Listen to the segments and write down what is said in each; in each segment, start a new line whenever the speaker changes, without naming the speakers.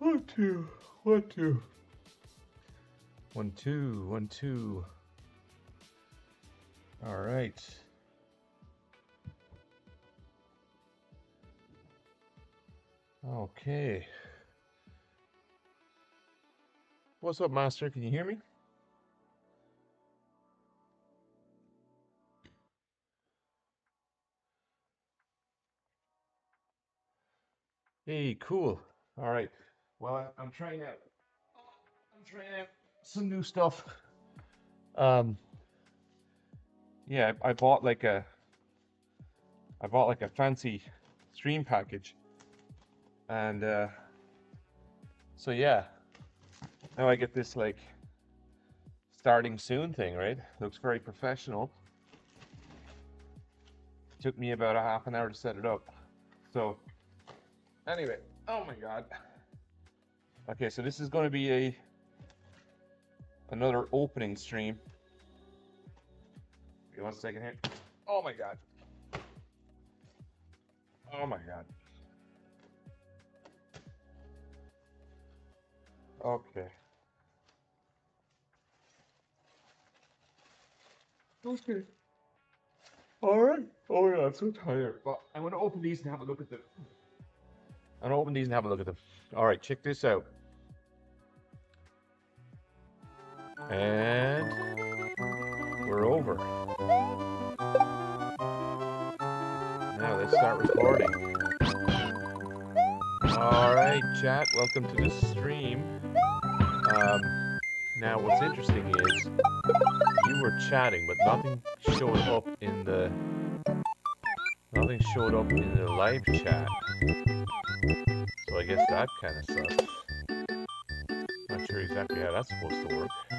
One, two, one, two. 1 2 1 2. All right. Okay. What's up, Master? Can you hear me? Hey, cool. All right. Well, I'm trying out. I'm trying out some new stuff. Um, yeah, I bought like a fancy stream package, and so yeah, now I get this like starting soon thing, right? Looks very professional. Took me about a half an hour to set it up. So anyway, oh my God. Okay, so this is going to be another opening stream. Wait 1 second here. Oh my God. Oh my God. Okay. Okay. All right. Oh yeah, I'm so tired. But I'm gonna open these and have a look at them. I'm gonna open these and have a look at them. All right, check this out. And we're over. Now let's start recording. All right, chat. Welcome to the stream. Now what's interesting is you were chatting, but nothing showed up in the live chat. So I guess that kind of sucks. Not sure exactly how that's supposed to work. I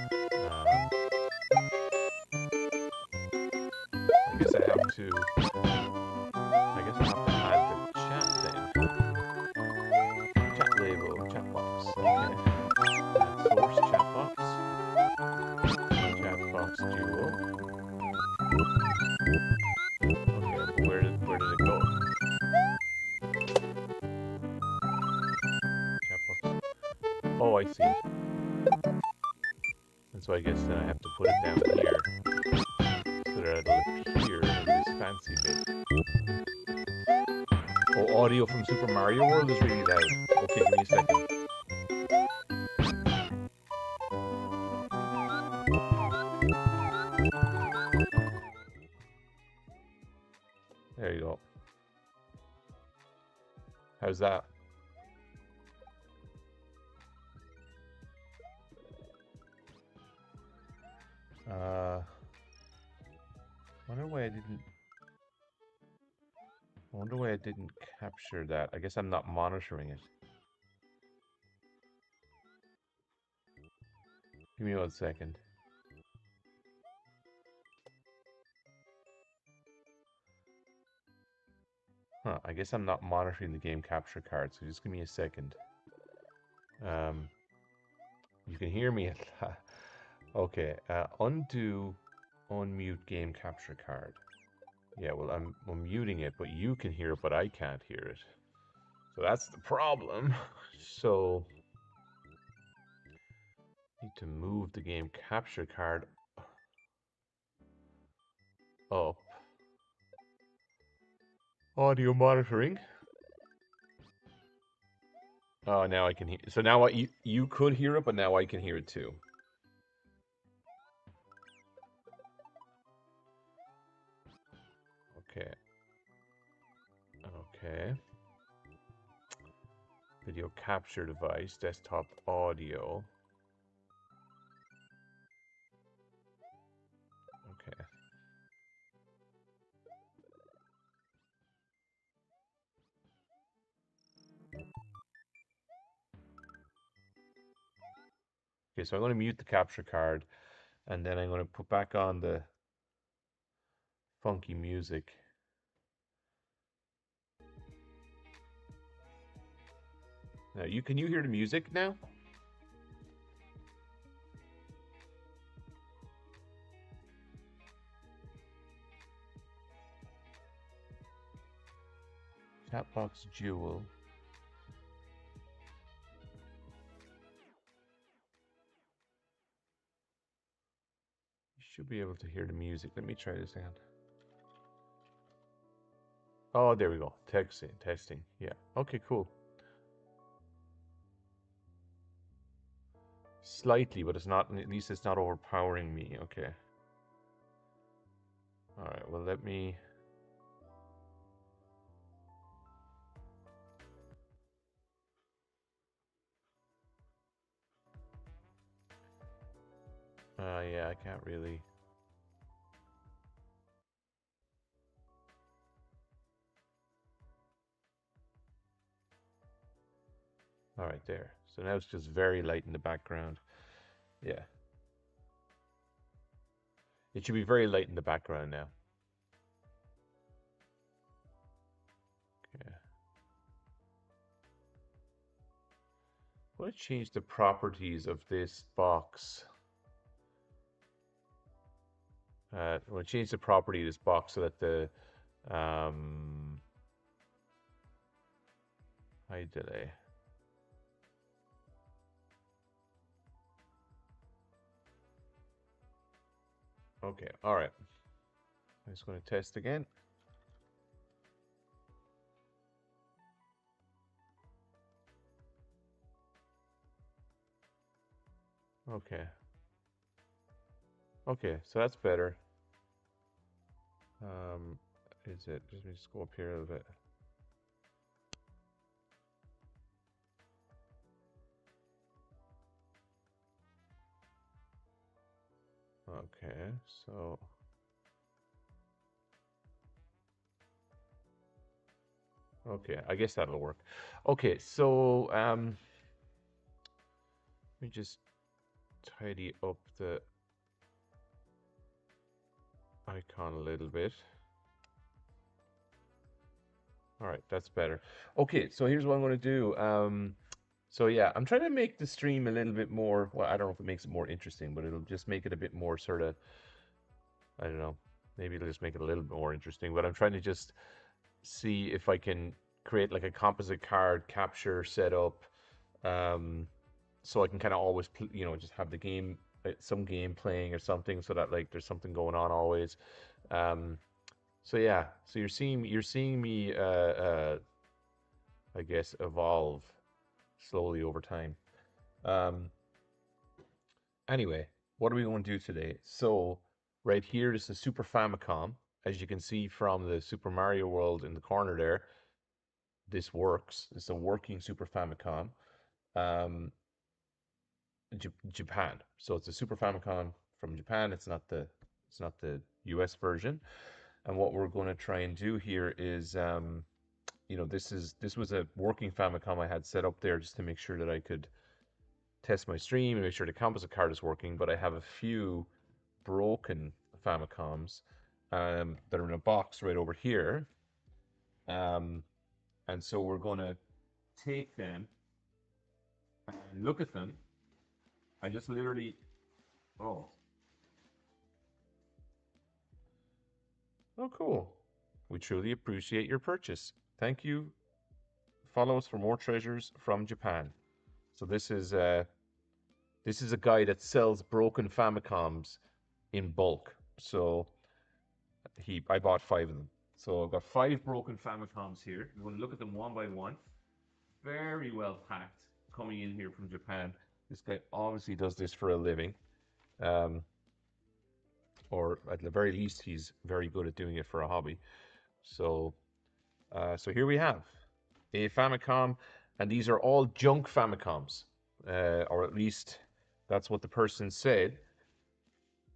guess I have to add the chat thing. Chat label, chat box. Okay. Add source chat box. Chat box duo. Okay, but where did it go? Chat box. Oh, I see. And so I guess then I have to put it down here so that it'll appear in this fancy bit. Oh, audio from Super Mario World is really loud. Okay, give me a second. There you go. How's that? Wonder why I didn't capture that. I guess I'm not monitoring it. Give me 1 second. Huh, I guess I'm not monitoring the game capture card, so just give me a second. You can hear me. Okay, undo, unmute game capture card. Yeah, well, I'm muting it, but you can hear it, but I can't hear it. So that's the problem. So, need to move the game capture card up. Audio monitoring. Oh, now I can hear. So now you could hear it, but now I can hear it too. Okay. Okay. Video capture device, desktop audio. Okay. Okay, so I'm going to mute the capture card, and then I'm going to put back on the funky music. Now, can you hear the music now? Chatbox Jewel. Should be able to hear the music. Let me try this again. Oh, there we go. Testing, testing. Yeah. Okay, cool. Slightly, but it's not, at least it's not overpowering me. Okay. All right, well, let me... yeah, I can't really... All right, there. So now it's just very light in the background. Yeah. It should be very light in the background now. Okay. I want to change the properties of this box. I want to change the property of this box so that the high delay. Okay, all right. I'm just going to test again. Okay. Okay, so that's better. Is it? Just go up here a little bit. Okay, so okay, I guess that'll work. Okay, so let me just tidy up the icon a little bit. All right, that's better. Okay, so here's what I'm going to do. So yeah, I'm trying to make the stream a little bit more, well, I don't know if it makes it more interesting, but it'll just make it a bit more sort of, I don't know, maybe it'll just make it a little bit more interesting, but I'm trying to just see if I can create like a composite card capture setup, so I can kind of always, just have the game, some game playing or something, so that like there's something going on always. So yeah, so you're seeing me, I guess, evolve slowly over time. Um, anyway, what are we going to do today? So right here is the Super Famicom. As you can see from the Super Mario World in the corner there, this works. It's a working Super Famicom. Um, Japan. So it's a Super Famicom from Japan. It's not the US version. And what we're going to try and do here is, this was a working Famicom I had set up there just to make sure that I could test my stream and make sure the composite card is working. But I have a few broken Famicoms that are in a box right over here. And so we're going to take them and look at them. I just literally, oh, oh, cool. We truly appreciate your purchase. Thank you. Follow us for more treasures from Japan. So this is a guy that sells broken Famicoms in bulk. So I bought 5 of them. So I've got 5 broken Famicoms here. We're going to look at them one by one. Very well packed, coming in here from Japan. This guy obviously does this for a living. Or at the very least, he's very good at doing it for a hobby. So, so here we have a Famicom, and these are all junk Famicoms, or at least that's what the person said.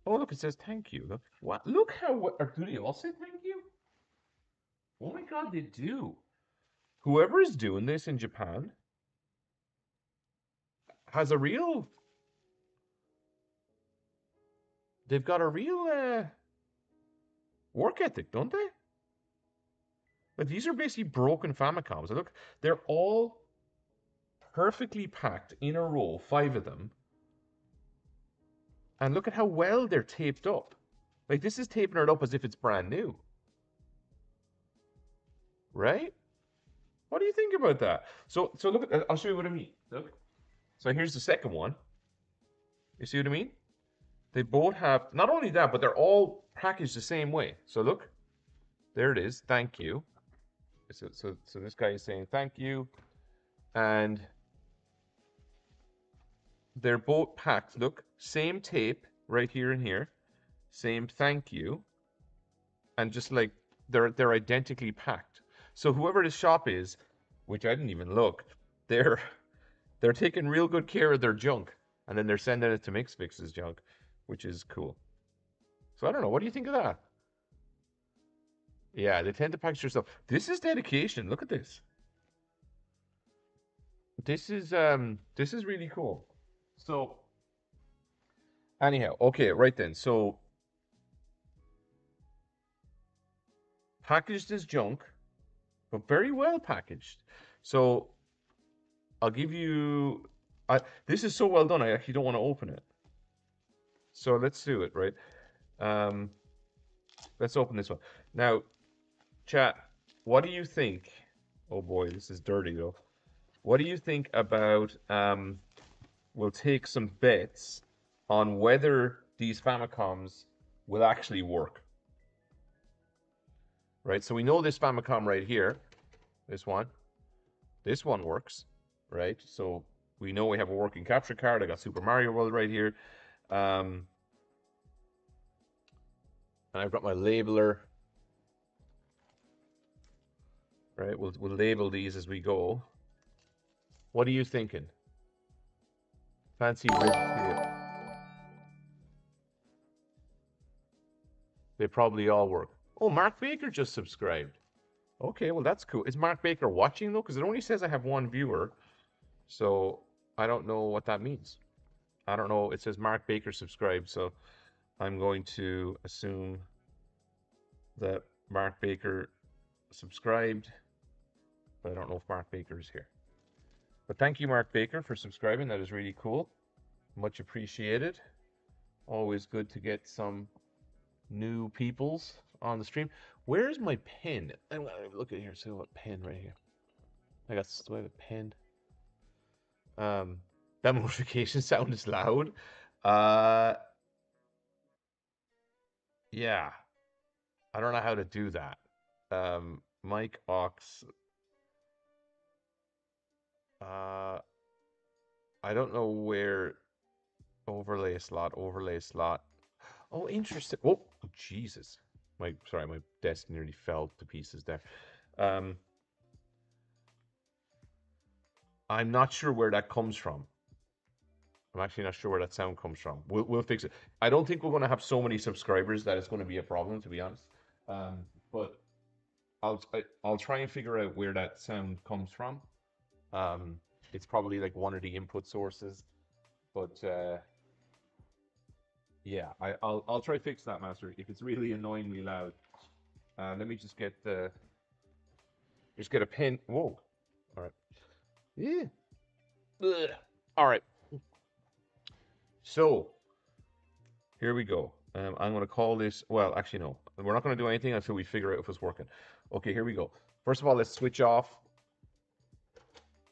Oh, look, it says thank you. Look, what? Look how, or do they all say thank you? Oh my God, they do. Whoever is doing this in Japan has a real, they've got a real work ethic, don't they? Like these are basically broken Famicoms. Look, they're all perfectly packed in a row, 5 of them. And look at how well they're taped up. Like this is taping it up as if it's brand new. Right? What do you think about that? So look at, I'll show you what I mean. Look. So here's the second one. You see what I mean? They both have, not only that, but they're all packaged the same way. So look, there it is. Thank you. So this guy is saying thank you, and they're both packed. Look, same tape right here and here, same thank you, and just like they're identically packed. So whoever the shop is, which I didn't even look, they're they're taking real good care of their junk, and then they're sending it to MixFix's junk, which is cool. So I don't know. What do you think of that? Yeah, they tend to package stuff. This is dedication. Look at this. This is really cool. So anyhow, okay, right then. So packaged as junk, but very well packaged. So I'll give you. This is so well done. I actually don't want to open it. So let's do it, right? Um, let's open this one now. Chat. What do you think? Oh boy, this is dirty though. What do you think about? We'll take some bets on whether these Famicoms will actually work. Right. So we know this Famicom right here. This one. This one works, right? So we know we have a working capture card. I got Super Mario World right here. And I've got my labeler. Right, we'll label these as we go. What are you thinking? Fancy ribbed tape. They probably all work. Oh, Mark Baker just subscribed. Okay, well that's cool. Is Mark Baker watching though? Because it only says I have one viewer. So I don't know what that means. I don't know. It says Mark Baker subscribed, so I'm going to assume that Mark Baker subscribed, but I don't know if Mark Baker is here. But thank you, Mark Baker, for subscribing. That is really cool. Much appreciated. Always good to get some new peoples on the stream. Where's my pen? I'm gonna look at here. See what pen right here. Do I have a pen? That notification sound is loud. Uh, yeah. I don't know how to do that. Mike Ox. I don't know where overlay slot. Oh, interesting. Oh, Jesus. Sorry, my desk nearly fell to pieces there. I'm not sure where that comes from. I'm actually not sure where that sound comes from. We'll fix it. I don't think we're going to have so many subscribers that it's going to be a problem, to be honest. But I'll try and figure out where that sound comes from. It's probably like one of the input sources, but yeah, I'll try fix that, Master. If it's really annoyingly loud, let me just get a pen. Whoa, all right, yeah, ugh. All right. So here we go. I'm going to call this. Well, actually, no, we're not going to do anything until we figure out if it's working. Okay, here we go. First of all, let's switch off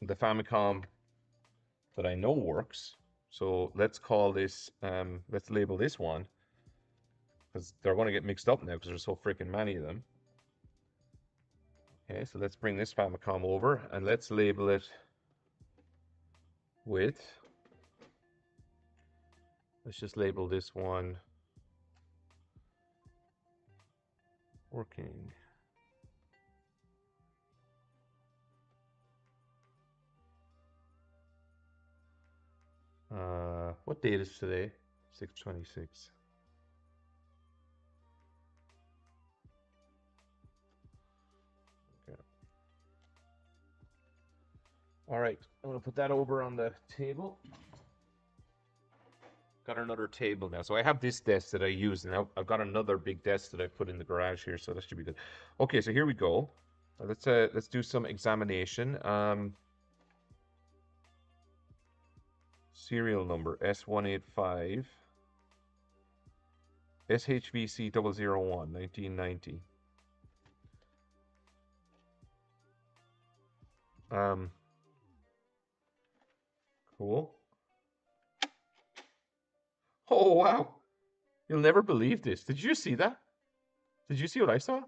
the Famicom that I know works. So let's call this, let's label this one, because they're going to get mixed up now because there's so freaking many of them. Okay, so let's bring this Famicom over and let's label it with, let's just label this one working. What date is today? 6/26. Okay. All right, I'm gonna put that over on the table. Got another table now. So I have this desk that I use, and I've got another big desk that I put in the garage here, so that should be good. Okay, so here we go. Let's do some examination. Serial number S185 SHVC 001 1990. Cool. Oh wow. You'll never believe this. Did you see that? Did you see what I saw?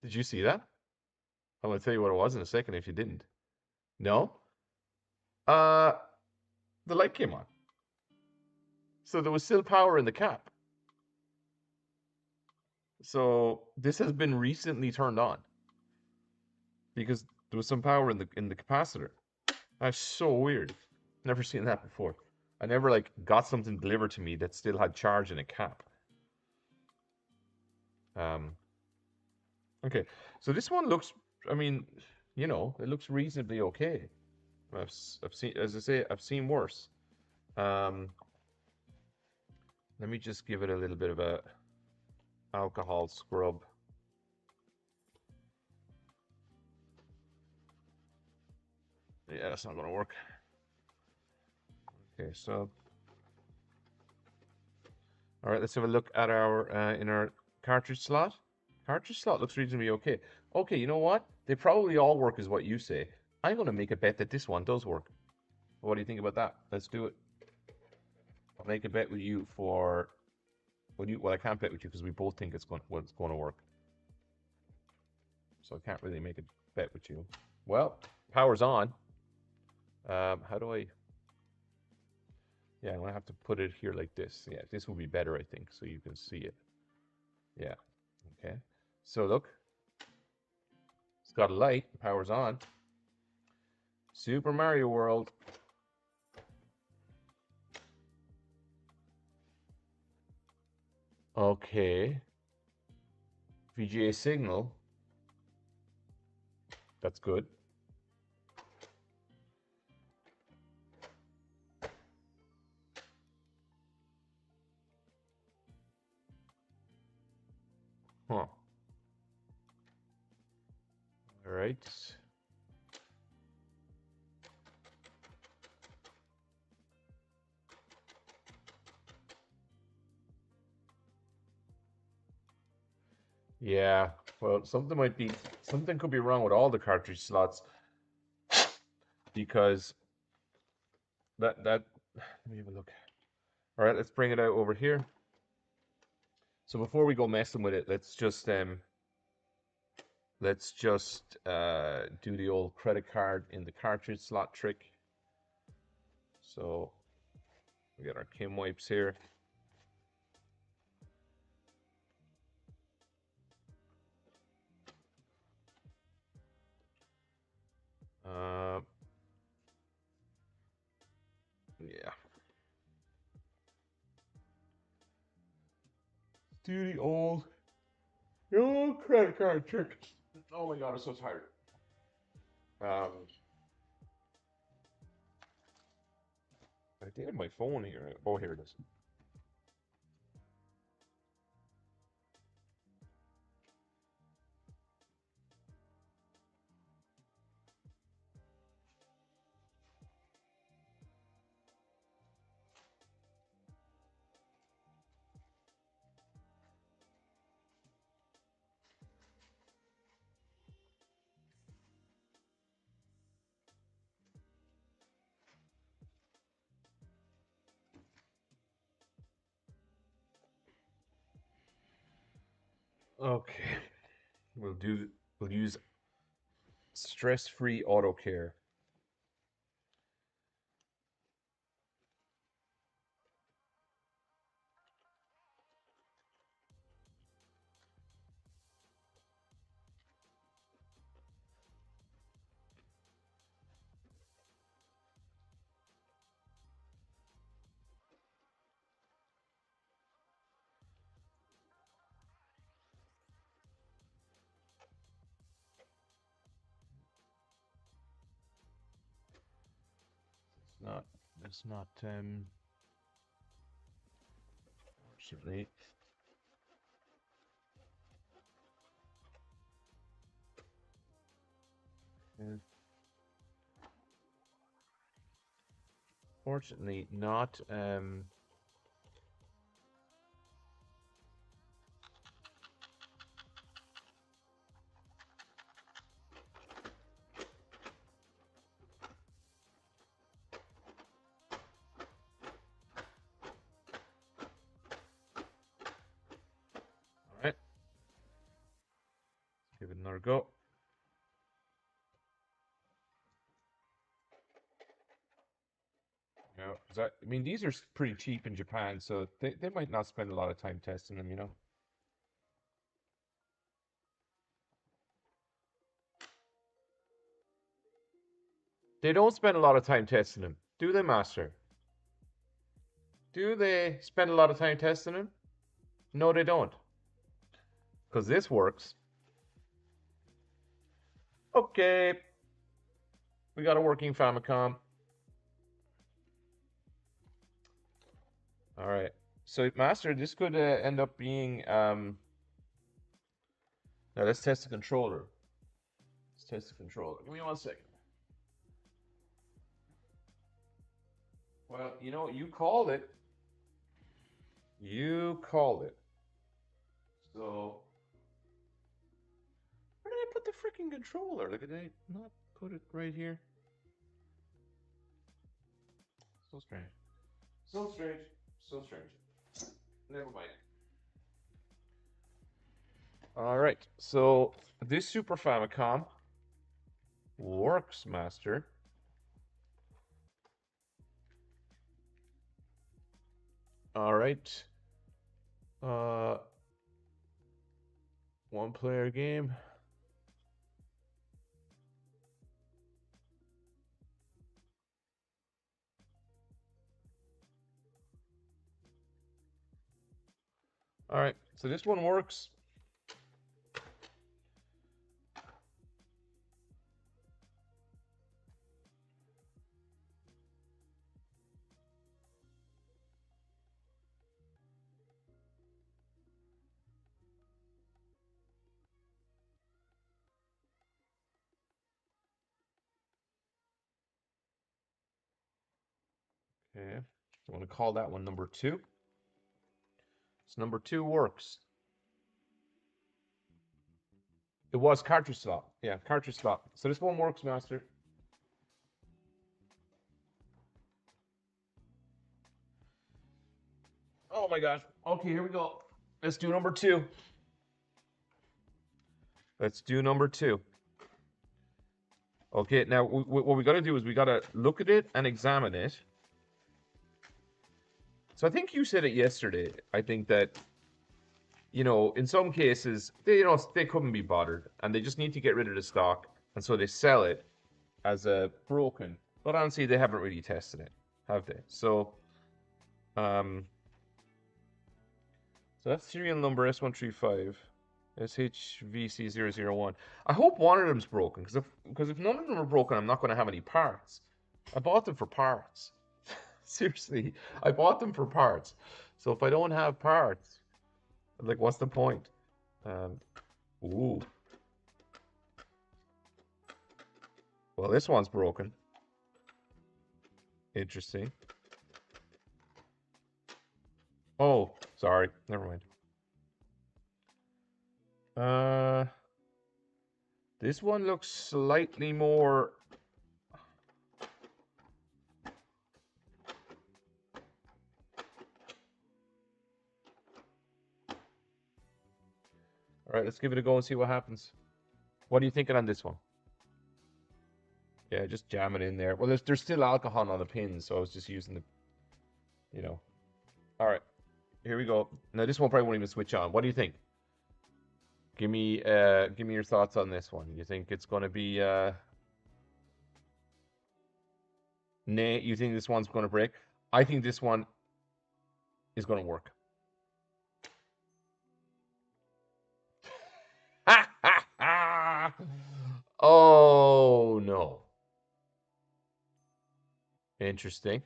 Did you see that? I'm gonna tell you what it was in a second if you didn't. No? Uh, the light came on. So there was still power in the cap. So this has been recently turned on because there was some power in the capacitor. That's so weird. Never seen that before. I never like got something delivered to me that still had charge in a cap. Um, okay, so this one looks. I mean, it looks reasonably okay. I've seen, as I say, I've seen worse. Um, let me just give it a little bit of a alcohol scrub. Yeah, that's not gonna work. Okay, so all right, let's have a look at our in our cartridge slot. Cartridge slot looks reasonably okay. Okay, you know what? They probably all work is what you say. I'm gonna make a bet that this one does work. What do you think about that? Let's do it. I'll make a bet with you for well, I can't bet with you because we both think it's going to work. So I can't really make a bet with you. Well, power's on. How do I? Yeah, I'm gonna have to put it here like this. Yeah, this will be better, I think, so you can see it. Yeah. Okay. So look, it's got a light. Power's on. Super Mario World. Okay. VGA signal. That's good. Huh. All right. Yeah. Well, something could be wrong with all the cartridge slots because let me have a look. All right, let's bring it out over here. So before we go messing with it, let's just do the old credit card in the cartridge slot trick. So we got our Kim wipes here. Uh, yeah. Do the old credit card trick. Oh my god, I'm so tired. Um, I did have my phone here. Oh, here it is. Okay, we'll use stress-free auto care. It's not fortunately. Fortunately, not. another go. I mean, these are pretty cheap in Japan, so they might not spend a lot of time testing them, you know? They don't spend a lot of time testing them, do they, Master? Do they spend a lot of time testing them? No, they don't. Because this works. Okay, we got a working Famicom. All right. So, Master, this could end up being. Now, let's test the controller. Let's test the controller. Give me 1 second. Well, you know, you called it. You called it. So, where did I put the freaking controller? Like, did I not put it right here? So strange. So strange. So strange. Never mind. All right. So, this Super Famicom works, Master. All right. One player game. All right. So this one works. Okay. So I'm going to call that one number 2. So number 2 works. It was cartridge swap. Yeah, cartridge swap. So this one works, Master. Oh my gosh. Okay, here we go. Let's do number 2. Let's do number 2. Okay, now what we got to do is we got to look at it and examine it. So I think you said it yesterday. I think that, you know, in some cases, they couldn't be bothered and they just need to get rid of the stock. And so they sell it as a broken. But honestly, they haven't really tested it, have they? So, so that's serial number S135, SHVC001. I hope one of them's broken, because if none of them are broken, I'm not going to have any parts. I bought them for parts. Seriously, I bought them for parts. So if I don't have parts, like, what's the point? Ooh. Well, this one's broken. Interesting. Oh, sorry. Never mind. This one looks slightly more. All right, let's give it a go and see what happens. What are you thinking on this one? Yeah, just jam it in there. Well, there's still alcohol on the pins, so I was just using the, you know. All right, here we go. Now this one probably won't even switch on. What do you think? Give me your thoughts on this one. You think it's going to be nay? You think this one's going to break? I think this one is going to work. Oh no. Interesting.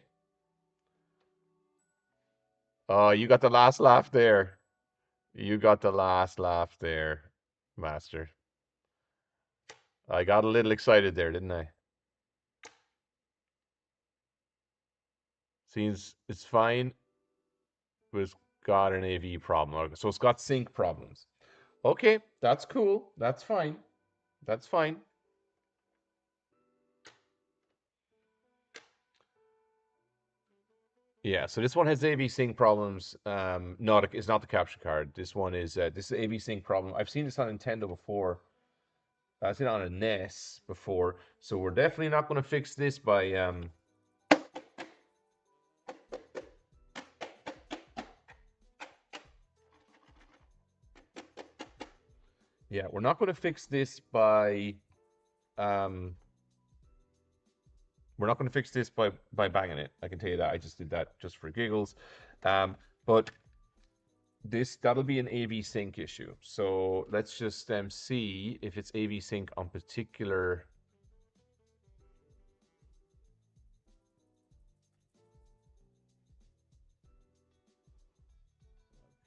Oh, you got the last laugh there. You got the last laugh there, Master. I got a little excited there, didn't I? Seems it's fine, but it's got an AV problem. So it's got sync problems. Okay, that's cool. That's fine. That's fine. Yeah, so this one has AV sync problems. Not it's not the capture card. This one is this is AV sync problem. I've seen this on Nintendo before. I've seen it on a NES before, so we're definitely not going to fix this by yeah, we're not going to fix this by um we're not going to fix this by banging it. I can tell you that. I just did that just for giggles. But that'll be an AV sync issue. So let's just see if it's AV sync on particular.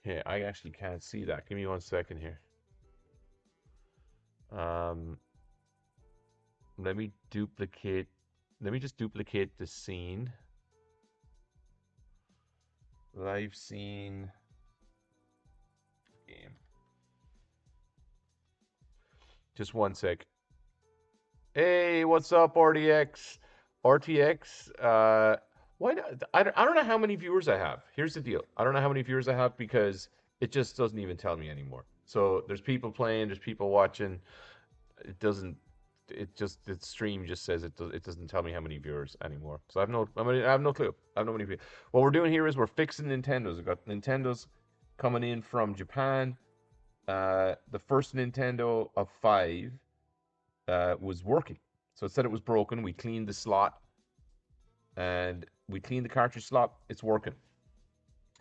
Okay, I actually can't see that. Give me 1 second here. Um, let me duplicate. Let me just duplicate the scene. Live scene game. Just 1 sec. Hey, what's up, RTX? RTX. Why not? I don't know how many viewers I have. Here's the deal. I don't know how many viewers I have because it just doesn't even tell me anymore. So there's people playing, there's people watching. It doesn't. It just the stream just says it doesn't tell me how many viewers anymore. So I have no clue. I have no many. What we're doing here is we're fixing Nintendos. We've got Nintendos coming in from Japan. The first Nintendo of 5 was working. So it said it was broken. We cleaned the slot and we cleaned the cartridge slot. It's working.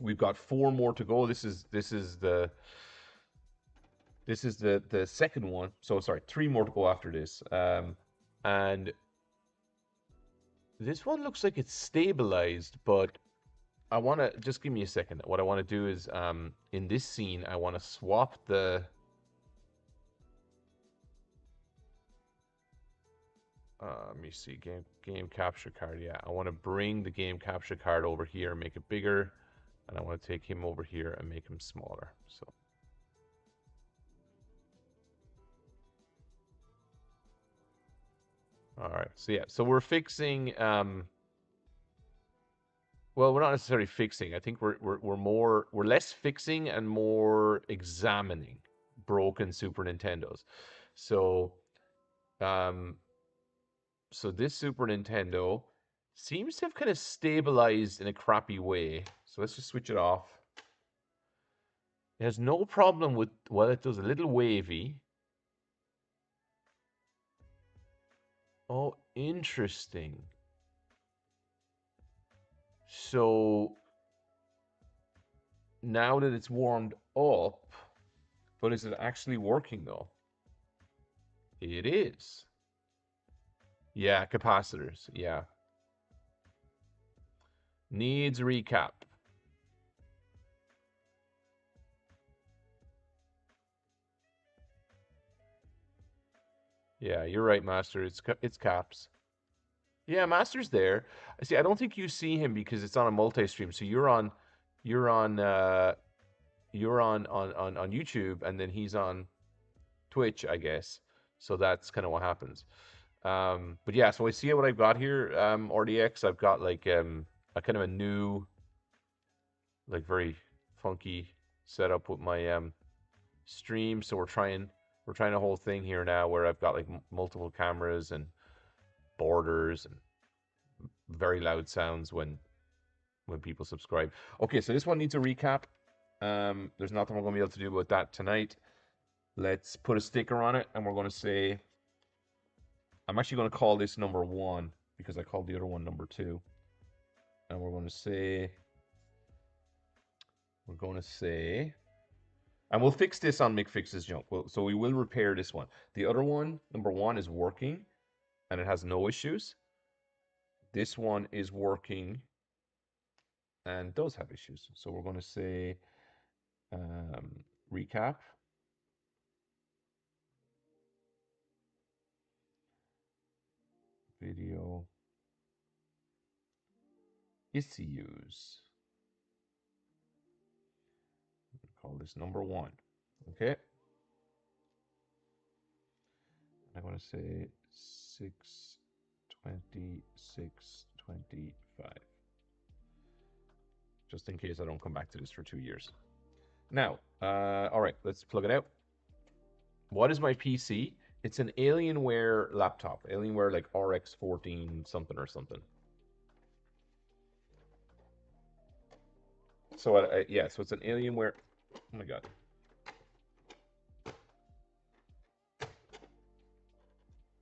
We've got 4 more to go. This is the second one. So sorry, 3 more to go after this. And this one looks like it's stabilized, but I want to just give me a second. What I want to do is in this scene, I want to swap the let me see, game capture card. Yeah, I want to bring the game capture card over here and make it bigger, and I want to take him over here and make him smaller. So all right, so yeah, so we're fixing well, we're not necessarily fixing. I think we're less fixing and more examining broken Super Nintendos. So um so this Super Nintendo seems to have kind of stabilized in a crappy way. So let's just switch it off. It has no problem with, well, it does a little wavy. Oh, interesting. So now that it's warmed up, but is it actually working though? It is. Yeah, capacitors. Yeah. Needs recap. Yeah, you're right, Master. It's caps. Yeah, Master's there. See, I don't think you see him because it's on a multi-stream. So you're on on YouTube, and then he's on Twitch, I guess. So that's kind of what happens. But yeah, so I see what I've got here. RDX, I've got like a kind of a new, like very funky setup with my stream. So we're trying a whole thing here now where I've got like multiple cameras and borders and very loud sounds when people subscribe. Okay, so this one needs a recap. There's nothing we're going to be able to do about that tonight. Let's put a sticker on it, and we're going to say, I'm actually going to call this number 1 because I called the other one number 2. And we're going to say, and we'll fix this on McFix's junk. So we will repair this one. The other one, number 1, is working, and it has no issues. This one is working and does have issues. So we're going to say recap. Video issues. Call this number 1. Okay. I'm going to say 6/26/25. Just in case I don't come back to this for 2 years. Now, all right, let's plug it out. What is my PC? It's an Alienware laptop. Alienware like RX 14 something or something. So yeah, so it's an Alienware. Oh my god.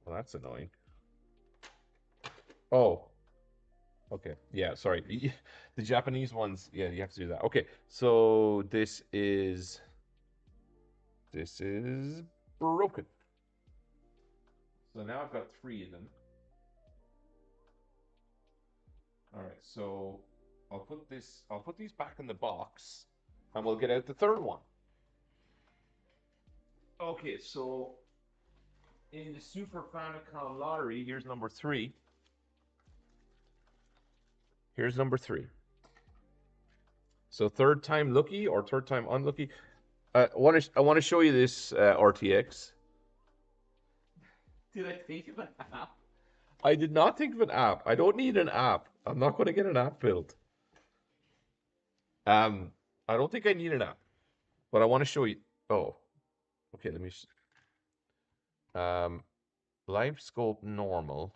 Well, that's annoying. Oh, okay. Yeah, sorry. The Japanese ones, yeah, you have to do that. Okay, so this is broken. So now I've got three of them. All right, so I'll put these back in the box, and we'll get out the third one. Okay, so in the Super Famicom lottery, here's number three. Here's number three. So third time lucky or third time unlucky. I want to show you this RTX. Did I think of an app? I did not think of an app. I don't need an app. I'm not going to get an app built. Um, I don't think I need an app, but I want to show you. Oh, okay. Let me. Um, live scope normal,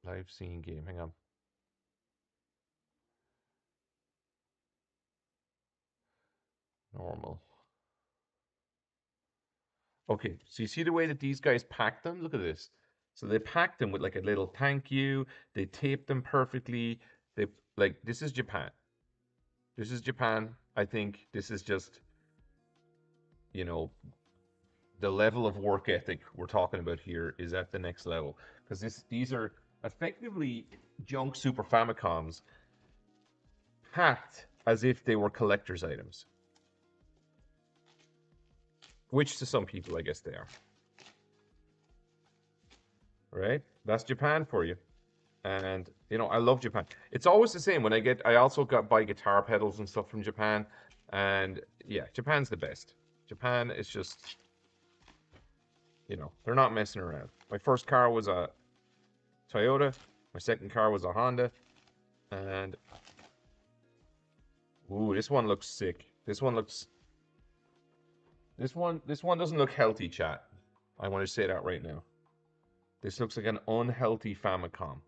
live scene game. Hang on. Normal. Okay, so you see the way that these guys packed them? Look at this. So they packed them with like a little thank you. They taped them perfectly. They like this is Japan. This is Japan. I think this is just, you know, the level of work ethic we're talking about here is at the next level because these are effectively junk Super Famicoms packed as if they were collector's items, which to some people I guess they are. Right? That's Japan for you. And I love Japan. It's always the same when I also got buy guitar pedals and stuff from Japan, and yeah, Japan's the best. Japan is just, they're not messing around. My first car was a Toyota. My second car was a Honda, and ooh, this one looks sick. This one doesn't look healthy, chat. I want to say that right now. This looks like an unhealthy Famicom.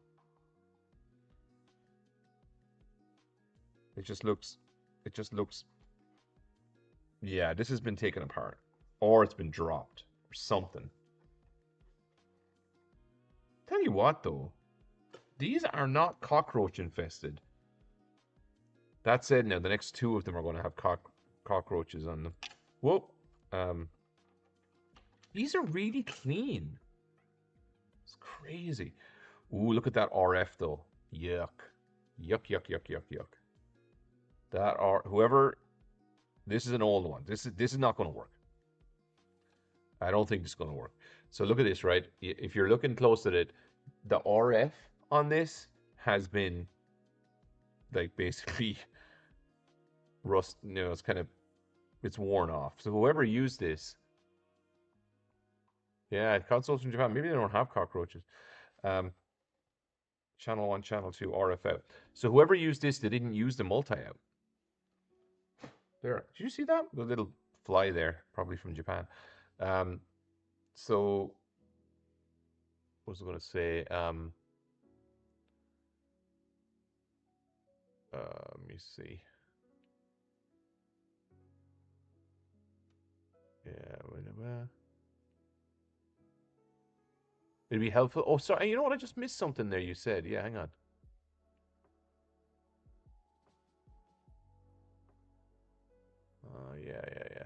It just looks, it just looks Yeah, this has been taken apart. Or it's been dropped. Or something. Tell you what, though. These are not cockroach infested. That said, now the next two of them are going to have cockroaches on them. Whoa. Um, these are really clean. It's crazy. Ooh, look at that RF, though. Yuck. Yuck, yuck, yuck, yuck, yuck. That are whoever. This is an old one. This is not going to work. I don't think it's going to work. So look at this, right? If you're looking close at it, the RF on this has been like basically rust. It's worn off. So whoever used this, yeah, consoles from Japan, maybe they don't have cockroaches. Um, channel 1, channel 2, RF out. So whoever used this, they didn't use the multi out. There, did you see that? The little fly there, probably from Japan. Um, so what was I going to say? Let me see. Yeah, whatever. It'd be helpful. Oh, sorry. You know what? I just missed something there. You said, yeah. Hang on. Oh, yeah, yeah, yeah.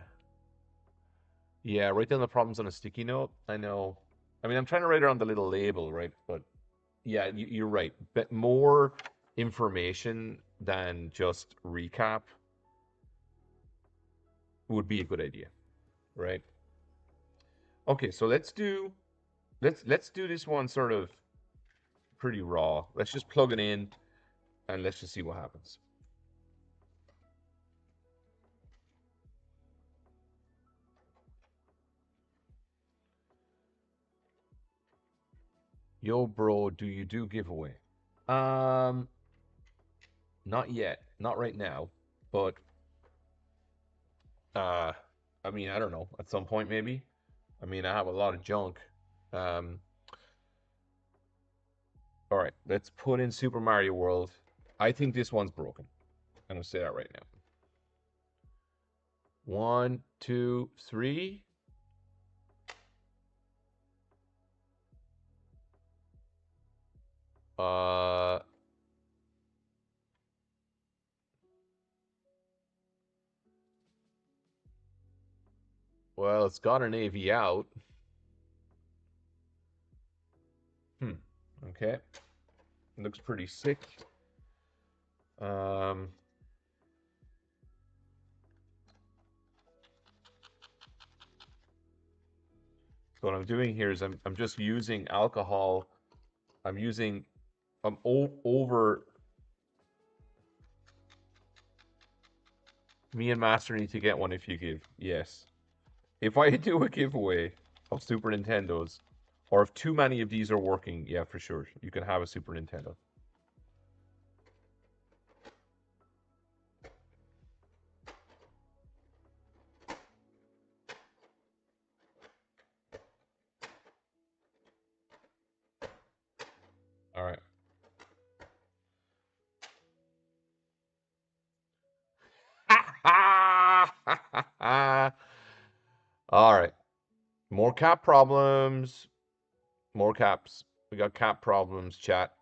Yeah, write down the problems on a sticky note. I know. I mean, I'm trying to write it on the little label, right? But yeah, you're right. But more information than just recap would be a good idea, right? Okay, so let's do this one sort of pretty raw. Let's just plug it in and let's just see what happens. Yo, bro, do you do giveaway? Um, Not yet, not right now, but uh, I mean, I don't know. At some point, maybe. I mean, I have a lot of junk. Um, all right, let's put in Super Mario World. I think this one's broken. I'm gonna say that right now. One, two, three. Uh, well, it's got an AV out. Hmm. Okay. Looks pretty sick. Um, so what I'm doing here is I'm just using alcohol. I'm using over. Me and Master need to get one if you give. Yes. If I do a giveaway of Super Nintendos, or if too many of these are working, yeah, for sure, you can have a Super Nintendo. All right. All right. More cap problems. More caps. We got cap problems, chat.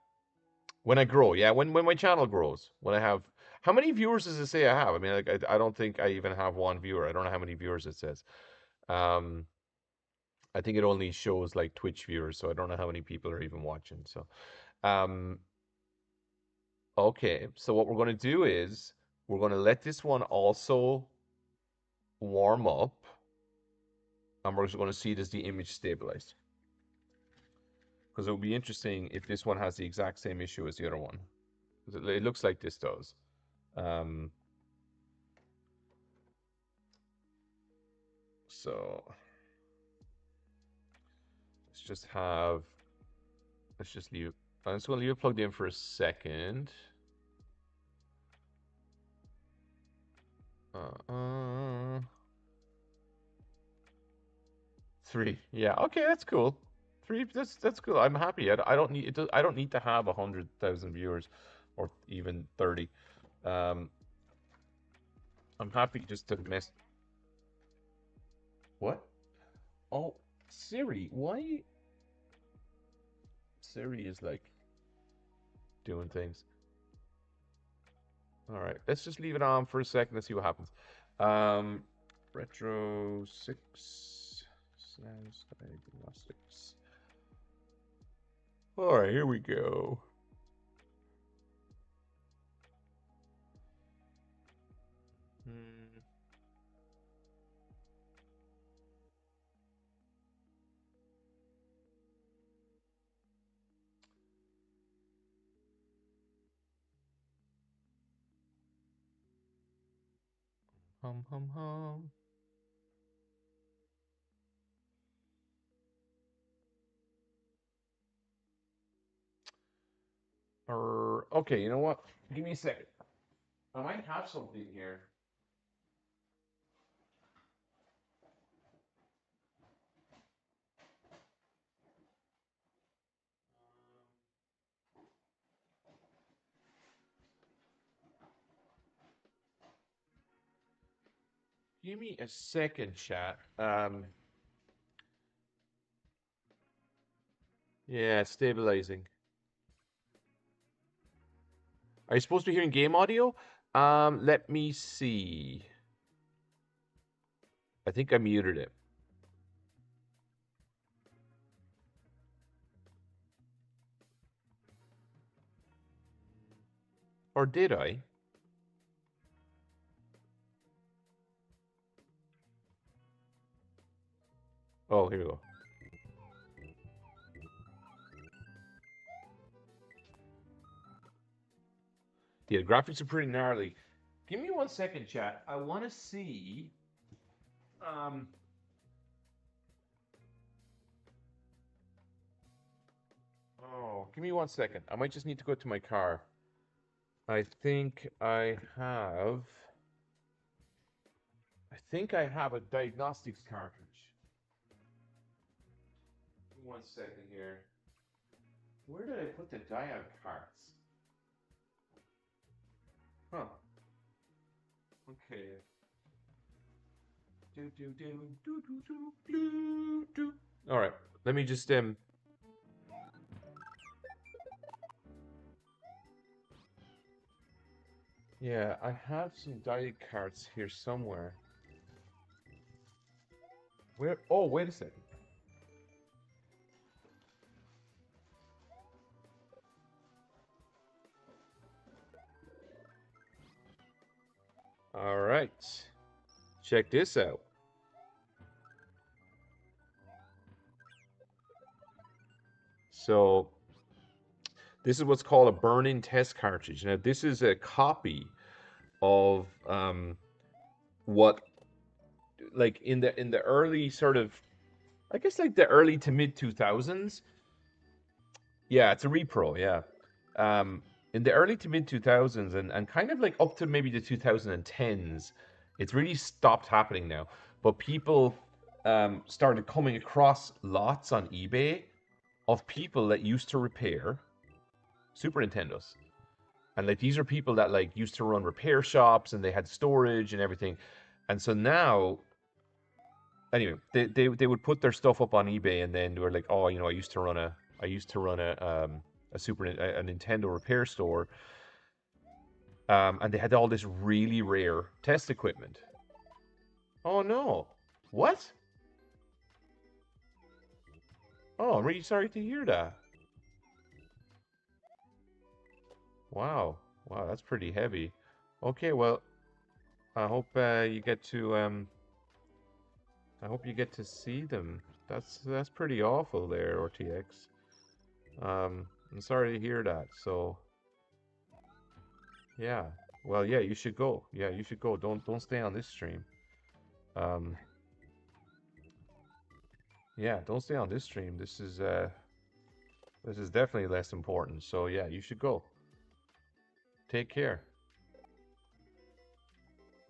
When I grow, yeah, when my channel grows, when I have how many viewers does it say I have? I mean, like I don't think I even have one viewer. I don't know how many viewers it says. Um, I think it only shows like Twitch viewers, so I don't know how many people are even watching. So, um, okay. So what we're going to do is we're going to let this one also warm up, and we're just going to see does the image stabilize. Because it would be interesting if this one has the exact same issue as the other one. It looks like this does. Um, so let's just have, let's just leave, I'm just going to leave it plugged in for a second. Uh, 3. Yeah, okay, that's cool. 3, that's cool. I'm happy. I don't need it. I don't need to have 100,000 viewers, or even 30. Um, I'm happy just to mess. What? Oh, Siri. Why? Siri is like doing things. All right, let's just leave it on for a second. Let's see what happens. Um, Retro 6 sounds diagnostics. All right, here we go. Hmm. Hum hum hum. Okay, you know what? Give me a second. I might have something here. Give me a second, chat. Yeah, it's stabilizing. Are you supposed to be hearing game audio? Let me see. I think I muted it. Or did I? Oh, here we go. Yeah, the graphics are pretty gnarly. Give me one second, chat. I want to see. Um, oh, give me one second. I might just need to go to my car. I think I have. I think I have a diagnostics cartridge. 1 second here. Where did I put the dial cards? Huh. Okay. All right. Let me just Yeah, I have some die cards here somewhere. Where? Oh, wait a second. All right. Check this out. So this is what's called a burn-in test cartridge. Now this is a copy of what, like in the early sort of, I guess like the early to mid 2000s. Yeah, it's a repro. Yeah, in the early to mid 2000s and kind of like up to maybe the 2010s, it's really stopped happening now. But people started coming across lots on eBay of people that used to repair Super Nintendos. And like these are people that like used to run repair shops and they had storage and everything. And so now, anyway, they would put their stuff up on eBay and then they were like, oh, you know, I used to run a Nintendo repair store, and they had all this really rare test equipment. Oh no, what? Oh, I'm really sorry to hear that. Wow, wow, that's pretty heavy. Okay, well, I hope you get to I hope you get to see them. That's pretty awful there, RTX. I'm sorry to hear that. So yeah, well, yeah, you should go. Yeah, you should go. Don't stay on this stream. Um, yeah, don't stay on this stream. This is definitely less important. So yeah, you should go. Take care.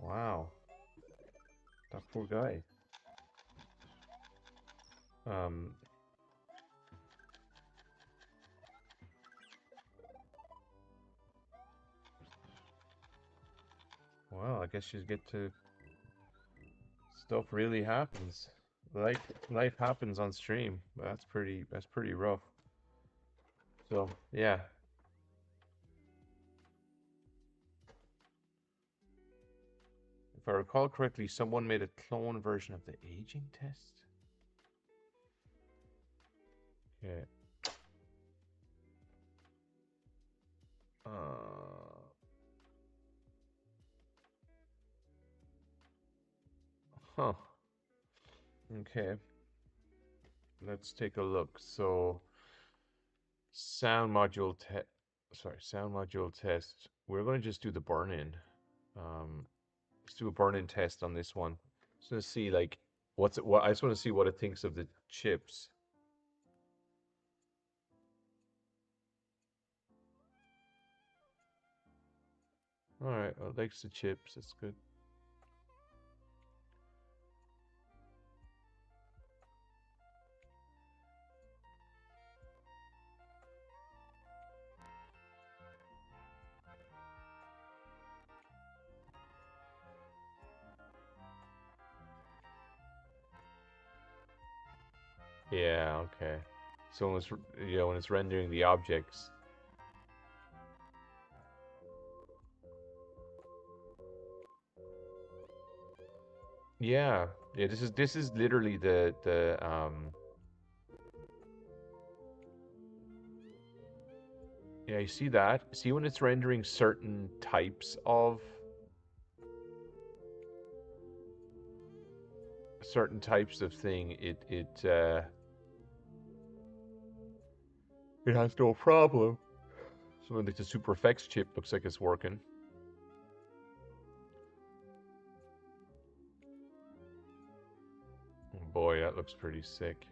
Wow, that poor guy. Um, well, I guess you get to. Stuff really happens. Life happens on stream. That's pretty rough. So yeah. If I recall correctly, someone made a clone version of the aging test. Yeah. Huh. Okay. Let's take a look. So sound module test. We're going to just do the burn-in. Let's do a burn-in test on this one. Just to see like what I just want to see what it thinks of the chips. All right, well, it likes the chips. That's good. Yeah, okay. So when it's when it's rendering the objects. Yeah. Yeah, this is literally the yeah, you see that? See when it's rendering certain types of thing, it has no problem. So like the Super Effects chip looks like it's working. Boy, that looks pretty sick.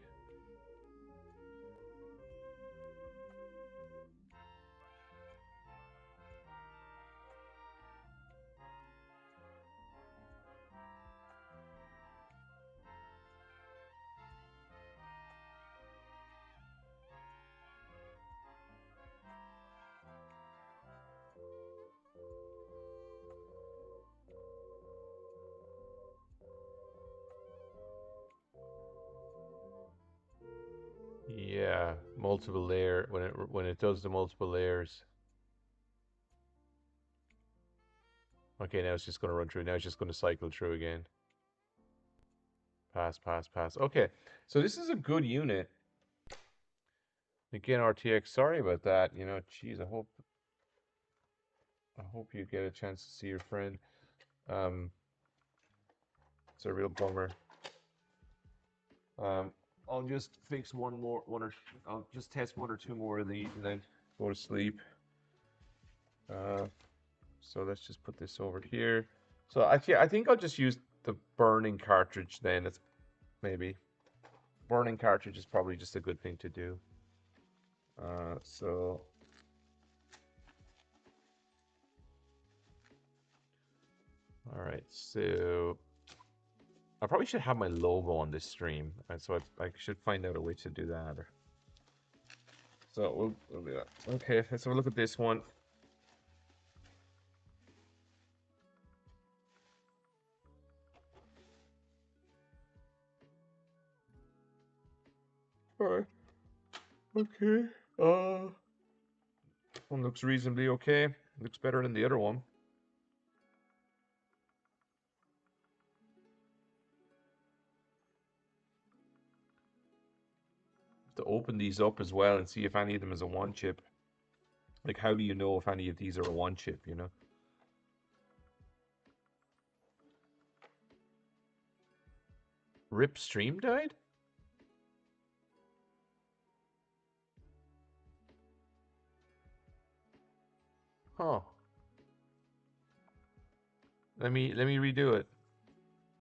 Yeah, multiple layer when it does the multiple layers. Okay, now it's just going to run through. Now it's just going to cycle through again. Pass, pass, pass. Okay, so this is a good unit. Again, RTX. Sorry about that. You know, geez, I hope you get a chance to see your friend. Um, it's a real bummer. Um, I'll just fix I'll just test one or two more of these and then go to sleep. Uh, so let's just put this over here. So actually, I think I'll just use the burning cartridge then. It's maybe burning cartridge is probably just a good thing to do. So all right, so I probably should have my logo on this stream, and so I should find out a way to do that. So we'll do that. Okay, let's have a look at this one. All right. Okay. One looks reasonably okay. Looks better than the other one. To open these up as well and see if any of them is a one chip. Like, how do you know if any of these are a one chip, you know? Rip stream died? Huh. Let me redo it.